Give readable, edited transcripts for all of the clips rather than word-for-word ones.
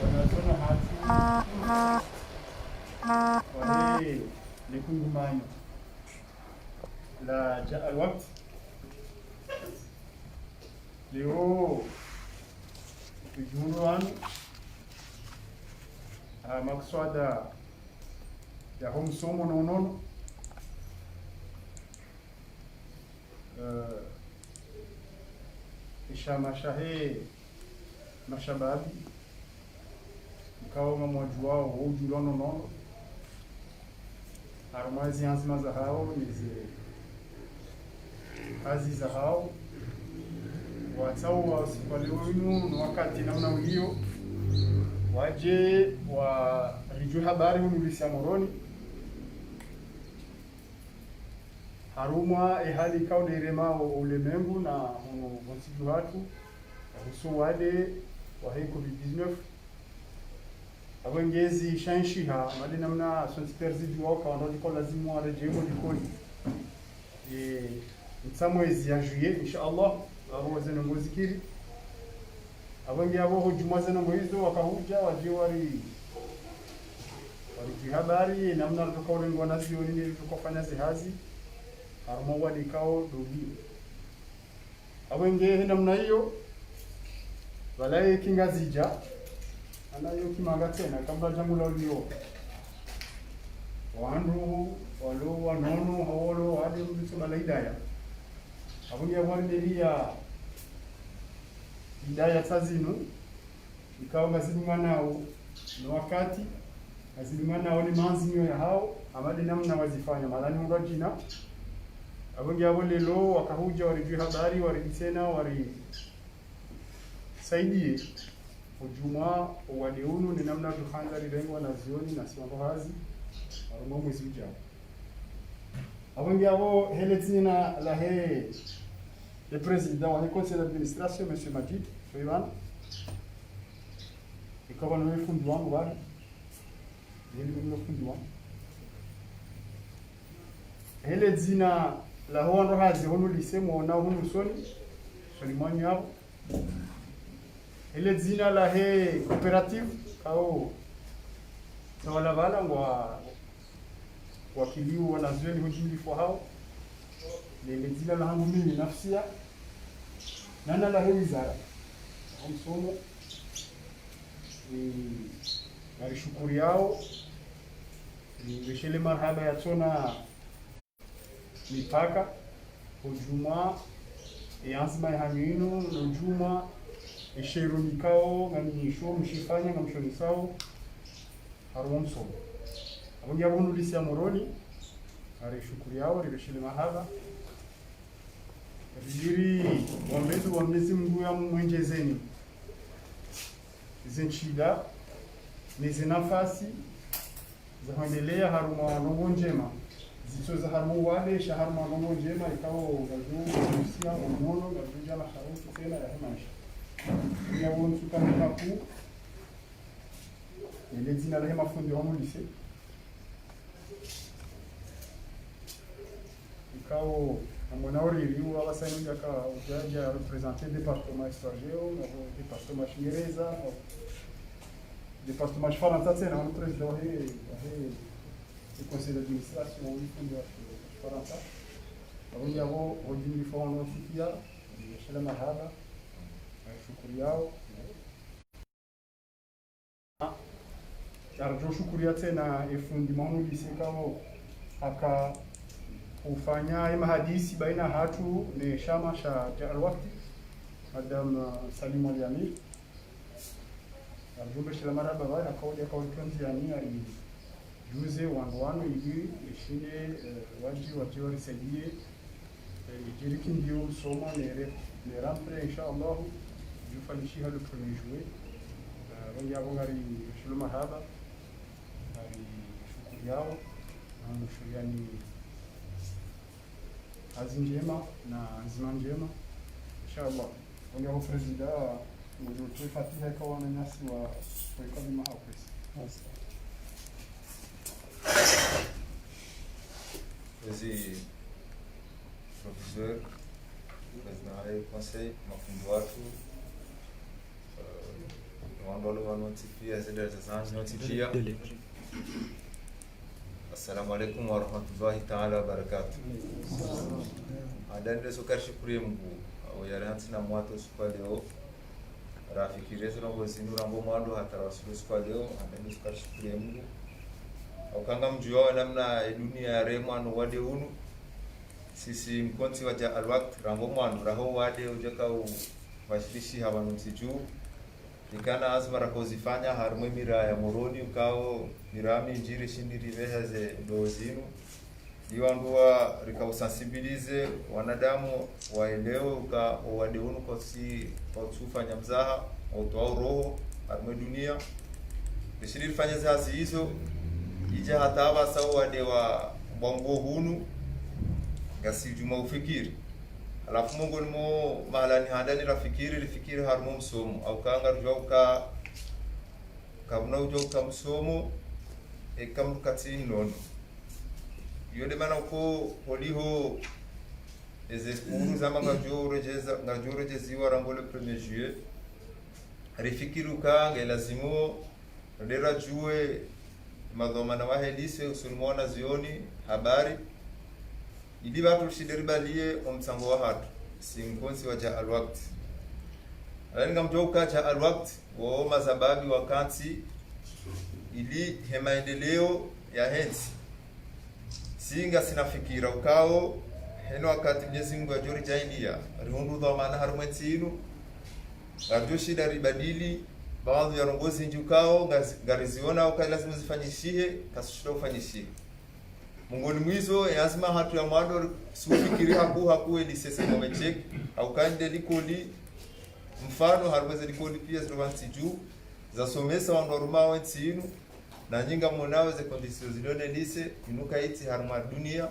wanazona hatu wale likungumanyo la jaa alwaqt leo tujunwan makswada ya hum somo nonono ishamashahe mashababi mkawa mmoja wao hujulono nono arumazi anzima za hao nizi kazi za hao watau wasipalewinu na wakati namna ulio waje wa rijue habari hunulisia moroni harumwa ehali kao neirema ulemengu na wansiku watu husu wale wa hii COVID-19 abongezi shanshiha mali namna sonsiperzidi wao kwa ndo lazima warejemo likoni mtsamwezi ya juillet inshallah abo wazana ngozikiri abongi abo hujumazana mwizo wakahuja waje wari habari namna tukaolengwa nazo nini tukofanya zihazi harmo wali kao dogi abongi namna hiyo wala kingazija anayo kimaga tena kabla jambo la ulio wandu walo wanono hawolo hadi mtu mala hidayah abongi abwandelia hidayah tazinu ikawa ngazilingana nao na wakati ngazilingana nao ni manzinyo ya hao amadi namna wazifanya malani mrajina abongi abolelo wakahuja warijue habari warijisena wari saidie ujuma waliunu ni namna tuhanza lilengwa na zioni na siwango hazi warumo mwezi ujao abongi abo heletina la he le président du conseil d'administration monsieur Majid Fouiwan ikawa na fundi wangu bali ndio fundi wangu hele zina la hondo hazi honu lisemo na honu soni mwanyu hapo hele zina la he coopérative au tawala bala ngwa wakiliu wanazueni hujuli kwa hao lile zina la hangu mimi nafsia nana la wizara msomo ni shukuru yao ni weshele marhaba ya tona mipaka ujuma yanzima ya hamino ujuma esheru mikao ngamisho mshifanya ngamshoni sao harumo msomo abongi abunu lisia moroni ari shukuru yao ribeshele marhaba Rijiri wamedu wamezi Mungu ya mwenjezeni zinchida nizi nafasi za kuendelea haruma wanongo njema zito za haruma wale sha haruma wanongo njema ikao gazu kusia umono gazu jana harufu tena ya maisha ya wonsu kama kapu ile zina la mafundi wa mulise ikao amonauri riu abasani ndaka ujaja représenter département étranger au département chingereza département Faransa tena on président du conseil d'administration au fundi wa Faransa abongi abo hojini fono sikia shela mahaba shukuru yao arjo shukuru tena efundi maunu lisekao aka ufanya ima hadisi baina hatu ni shama sha alwaqti madam Salim al-Yamir arjumbe shila maraba bana kauli kanzi yani ali juze wangu ili ishine waji warisaidie jiriki ndio soma ne rampre inshallah jufanishi halo premier jouer wangi abongari shilo mahaba ali shukuru yao na shuriani kazi njema na nzima njema inshallah. Wale wa president ndio tufatia kwa wananyasi wa kwa kama hapo. Esse professor, presidente do conselho, mafundo watu wandolo wanotipia zile zanzi notipia. Assalamu alaikum warahmatullahi ta'ala wabarakatuh. Adande sukar shukuri Mungu au yaranti na mwato siku leo. Rafiki rezo na wazinu rambo mwando hata rasulu siku leo adande sukar shukuri Mungu. Au kanga mjua namna dunia ya remano wade unu. Sisi mkonti waja alwakt rambo mwando raho wade ujaka washirishi hawa nusiju. Nikana azma rakozifanya harumwe mira ya moroni ukao mirami njiri shindiri vehaze dozinu liwangua rikausensibilize wanadamu waelewe uka wadeunu kwa si kufanya mzaha au roho harumwe dunia bishiri fanya zazi hizo ija hataba sawa wade wa bongo hunu gasi juma ufikiri. Alafu Mungu ni mo mahalani handani rifikiri harmo msomo au kanga rujauka kabna ujauka msomo ekamukati nono yode mana uko holiho ezespuru zama ngajoro jeziwa rangole 1er juillet rifikiri ukanga lazimo ndera jue madhomana wa helise usulmona zioni habari ili watu shideribalie omsango wa hatu sinkonsi waja alwakt alani ngamjoka cha alwakt wa mazababi wakati ili hemaendeleo ya hensi singa sinafikira ukao heno wakati Mwenyezi Mungu ajori jailia rihundu dhamana harumwetinu garjo shida ribadili baadhi ya rongozi njukao ngariziona ukai lazima zifanyishie kasushida ufanyishie Mungoni mwizo yazima hatu ya mwado sufikiri haku elisese mwemecheki au kande likoli mfano harweze likoli pia zilovansi juu za somesa wandoruma wensi inu na nyinga mwonawe ze kondisio zilone lise inuka iti haruma dunia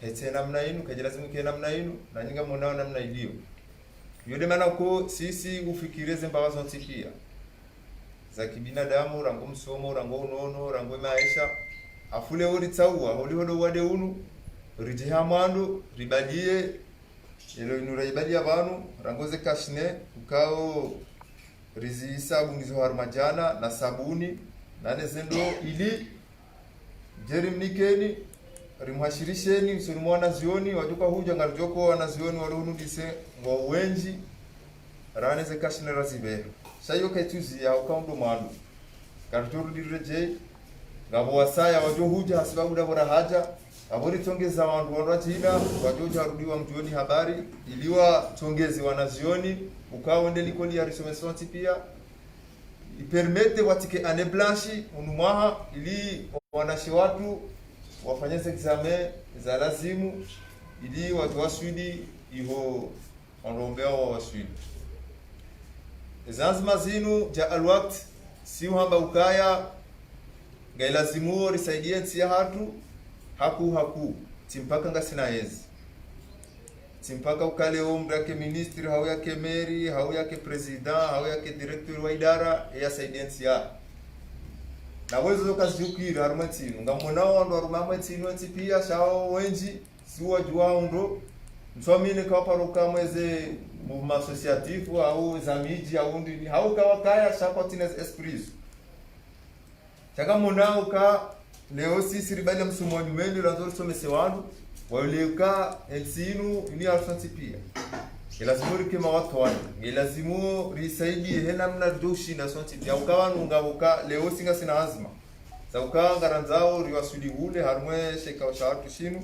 kaite namna inu kajilazimu ke namna inu na nyinga mwonawe namna ilio yode mana uko sisi ufikireze mbawazo ntikia za kibinadamu rango msomo rango unono rango maisha afule uri tsawa holi hodo wade unu rijiha mwando ribadie elo inura ibadia banu rangoze kashne ukao rizi sabuni zo harmajana na sabuni na nezendo ili jerimnikeni rimhashirisheni sunumwana zioni wajuka huja ngarjoko wana zioni walunu dise ngwa wenji raneze kashne razibe sayo kaituzi ya ukaundo mwando karturu direje ngabo wasaya wajohuja sababu dabora haja abori tongeza wandu wanachina wajoja rudiwa mjoni habari iliwa tongezi wanazioni ukao ndeli koli ya risomesonti pia ipermete watike ane blanchi unumwaha ili wanashi watu wafanye examen za lazimu ili watu waswidi iho onrombea wa waswidi zanzima zinu ja alwakt si uhamba ukaya gailazimu risaidie nsi ya hatu haku timpaka ngasina ezi timpaka ukale umbrake ministri hau yake meri hau yake president hau yake director wa idara ya saidie nsi ya na wezo kazukira harumantinu ngamonao ndo harumantinu nsi pia shao wenji siwa jua ndo msomine kwa paruka mweze mouvement associatif au zamiji au ndi hau kawakaya shakotines esprit Chaka monao ka leo sisi ribali msumo nyumeli ranzori somese wandu waleka ensinu ini alfansi pia ilazimu rikema watu wanu ilazimu risaidie hena mna doshi na sonti pia ukawanu ngabuka leo singa sina azma za ukawa ngaranzao riwasuli ule harumwe sheka washatu shinu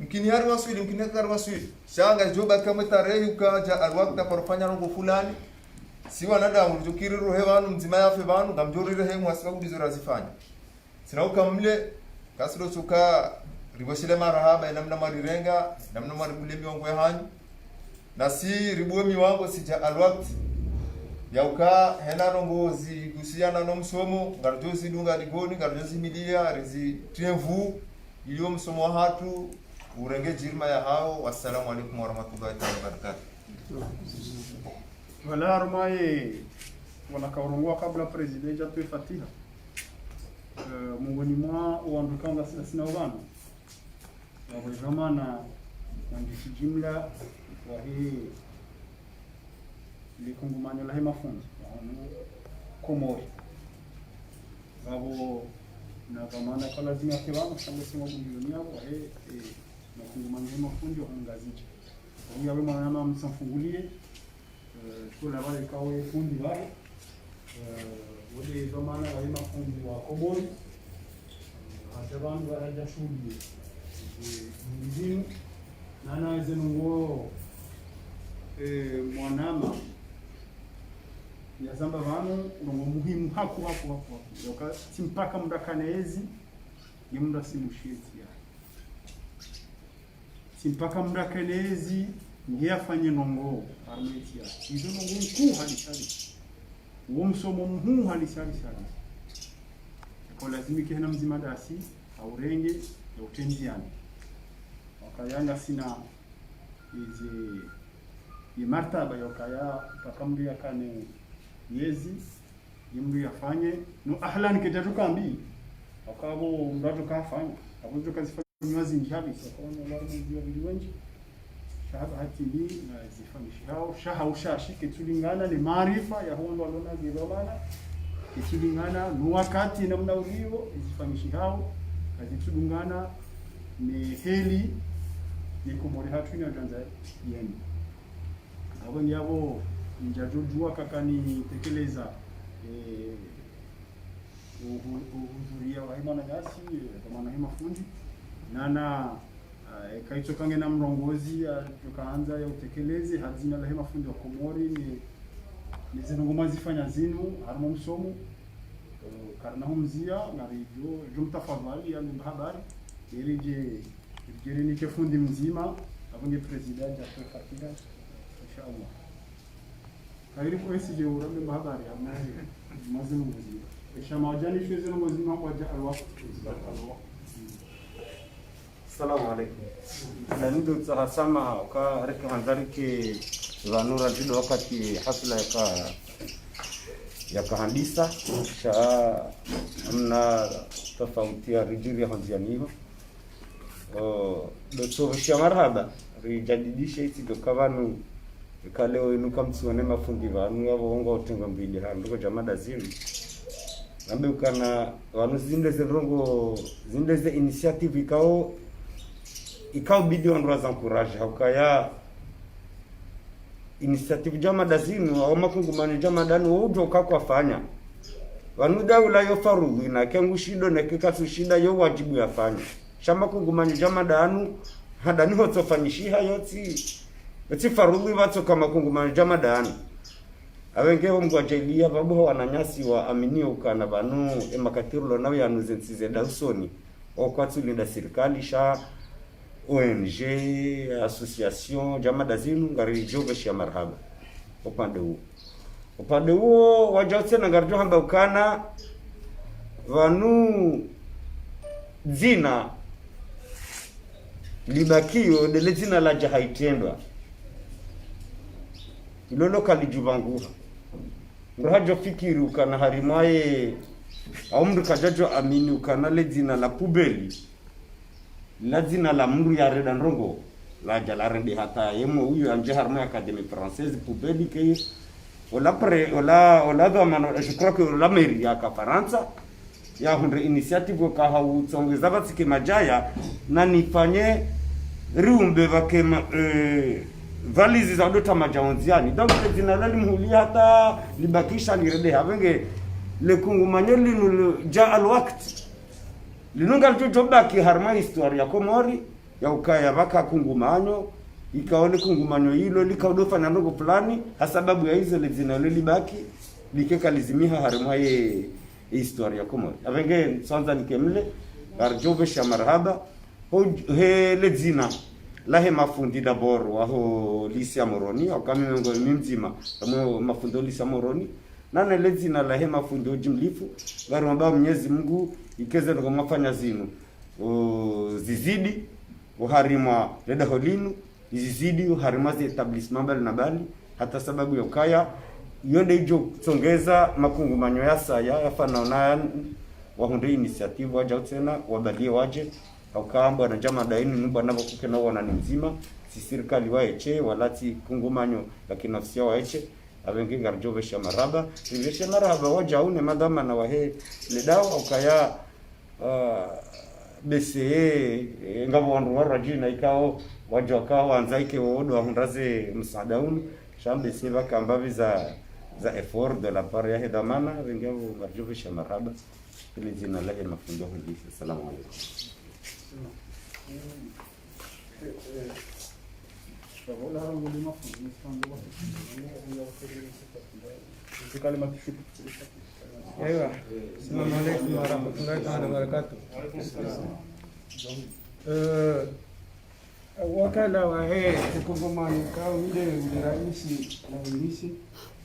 mkini hari wasuli mkini hari wasuli shanga joba kama tarehe ukaja alwakta parufanya rongo fulani si wanadamu jukiri rohe wanu mzima yafe wanu ngamjori rohe mwasibabu dizora zifanya sina ukamle kasiro suka riboshile marahaba namna marirenga namna maribule miwango ya hanyu na si ribuwe miwango sija alwakt ya uka hena rongozi gusiana no msomo ngarjozi dunga digoni ngarjozi milia rizi trienvu ilio msomo hatu urenge jirma ya hao. Wassalamu alaikum warahmatullahi wabarakatuh. Wala armaye wanakaurungua kabla president atoe fatiha mungoni mwa uandukanga sina ubana wabrizamana wandishi jumla wa hii likungumanyo la mafunzo Komori wabo na kamana kwa lazima kiwango shamba sima milioni yao na kungumana mafundi wa ngaziji kwa hiyo mwana msamfungulie shule wale kawe fundi wale wale zamana wale mafundi wa Komori hata wangu waraja shule mzini na naweza ngo mwanama ya zamba vano urongo muhimu hapo yoka simpaka mdakanezi yimunda simusheti ya simpaka mdakanezi ngiyafanye nongo armeti ya hizo nongo mkuu halishali uo msomo mkuu halishali kwa lazimike hena mzima dasi aurenge ya utenziani wakayanga sina izi ye martaba yokaya pakamri yakane yezi yimri yafanye no ahlan ketatukambi akabo mrato kafanya abuzo kazifanya wazi njabi sakona larmu ndio biliwenji shahaba hatili na zifamishi hao shaha ushashike tulingana ni maarifa ya hondo alona zilomana kitulingana no wakati namna ulio zifamishi hao azitulingana ni heli ni Komori hatu ina janza yeni abo nyabo njajujua kakani tekeleza uhuzuria wa hima na nyasi kwa maana hima fundi nana kaito kange na mrongozi tukaanza ya utekelezi hazina la hima fundi wa Komori ni zinunguma zifanya zinu harmo msomo karna humzia na radio jumtafadhali ya habari ili ni kefundi mzima abunge president ya Afrika inshallah kairi kwa isi je urambe habari amani mazinu mzima isha mawajani shweze no mzima kwa alwa Assalamu alaikum. Ndio tsahasama ka reka handari ke vanura dido wakati hasla ya kahandisa sha amna tofauti ya rijiri ya hanzianiho dotsovesha marhaba rijadidisha hizi dokavanu kaleo inuka mtsione mafundi vanu yavonga utengo mbili handiko jamada zinu ambe ukana vanu zinde ze initiative ikao bidi ondra za encourage ukaya initiative jamada zinu au makungumani jamadani wojo kakafanya vanu daula yo farudhi na kengu shido na kikasu shida yo wajibu yafanya shamba kungumani jamadanu hadani hotofanyishiha yoti farudhi watu kama kungumani jamadanu awengeho mgwajelia babu wananyasi wa aminio kana banu emakatirulo nawe yanuzensize dausoni okwatsulinda serikali sha ONG association jamada zinu ngari joveshi ya marhaba upande huo wajautse na ngarjo hamba ukana vanu zina libakio dele zina la jahaitendwa ilolo kalijubanguha mrajo fikiri ukana harimaye au mdu kajajo amini ukana le zina la pubeli la zina la mru ya reda ndrongo la jalarende hata yemo huyu anje harma académie française pubeli ke wala dhamana je crois que la mairie ya Faransa ya hundre initiative ka hau tsongeza batsike majaya na nifanye riumbe vake valizi za dota majaonziani donc zina la limhulia hata libakisha lirede havenge le kungumanyo linu ja alwaqt linunga tutobaki harma historia ya Komori ya ukaya baka kungumanyo ikaone kungumanyo hilo likaudofa na ndogo fulani sababu ya hizo lezina libaki likeka lizimiha harma ye historia ya Komori avenge sanza nikemle arjove sha marhaba he lezina lahe mafundi d'abord waho lisia moroni akamimengo mimzima kama mafundo lisia moroni nane lezina lahe mafundi ojimlifu garomba Mwenyezi Mungu ikeze ndo mafanya zinu zizidi uharima leda holinu zizidi uharima zi etablissement bali na bali hata sababu ya ukaya yonde ijo tsongeza makungu manyo yasa ya fanaona wahunde initiative waja tena wabalie waje aukamba na jama daini numba nabo kukena wana ni mzima si serikali waeche walati kungumanyo lakini nafsi yao waeche abengi ngarjo vesha maraba wajaune madama na wahe le dawa ukaya BCE ngabo wandu warajina ikao wajwa kao anzaike wodo hundaze msaadaunu shambe siva kambavi za effort de la part ya hedamana wengi ngarjo vesha maraba ili jina lake mafundo hili. Assalamu alaykum. Aywa, assalamu alaykum wa rahmatullahi wa barakatuh. Wakala wa Kongomani kao ile raisi na ulisi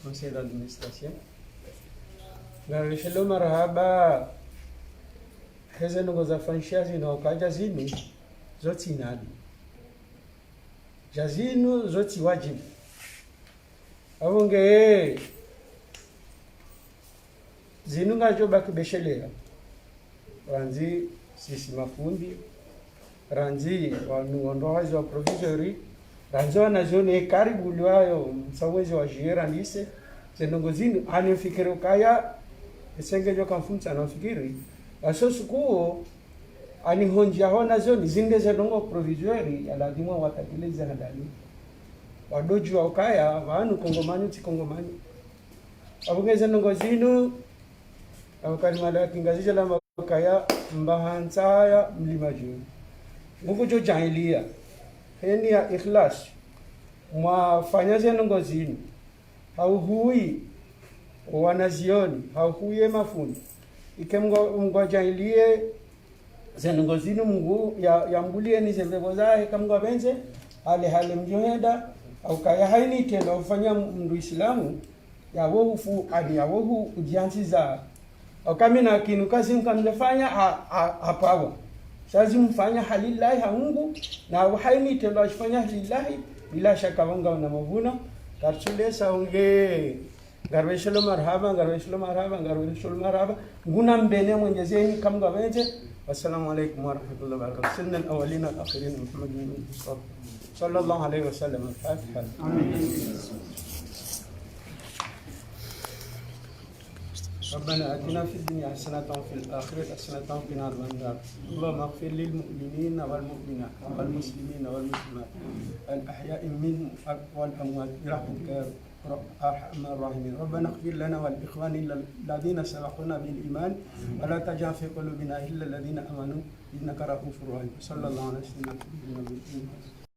conseil d'administration. Ngarishelo marhaba heze nungo za franchise na ukaja zinu zoti nadi jazinu zoti wajibu avonge zinu ngajo bakibeshelea ranzi sisi mafundi ranzi wanuondo hazi wa provisory ranzi wanazone karibu liwayo msawezi wa jira ndise zenongo zinu anifikiri ukaya esengejo kamfumsa na fikiri asosu kuo anihonjia hona zoni zinde zenongo provisory ya lazima watakiliza hadali wadoju wa ukaya wanu Kongomani ti Kongomani abungeze nongo zinu abakarimala kingazija la ukaya mbahansaya mlima juu nguvu jo jahiliya heni ya ikhlas mwafanya zenongo zinu hauhui wanazioni hauhuye mafundi ikemgo jahiliye zenongo zinu mungu ya mbulie ni zembebo zahe kamgo benze hale mjoheda au kaya haini tena ufanya mndu Islamu ya wohu adi ya wohu ujianzi za au kamina kinu kazi mkamlefanya hapawa shazi mfanya halillahi haungu na haini tena afanya halillahi bila shaka wanga na mavuno karsule saunge garweshelo marhaba nguna mbene mwenjezeni kamgo benze. Assalamu alaykum wa rahmatullahi wa barakatuh. Sunna al-awwalin al-akhirin Muhammad bin sallallahu alayhi wa sallam. Al-Fatiha. ربنا آتنا في الدنيا حسنة وفي الآخرة حسنة وقنا عذاب النار. اللهم اغفر للمؤمنين والمؤمنات والمسلمين والمسلمات الأحياء منهم والأموات برحمتك يا أرحم الراحمين. ربنا اغفر لنا والإخوان الذين سبقونا بالإيمان ولا تجعل في قلوبنا إلا الذين آمنوا إنك رؤوف رحيم. صلى الله عليه وسلم.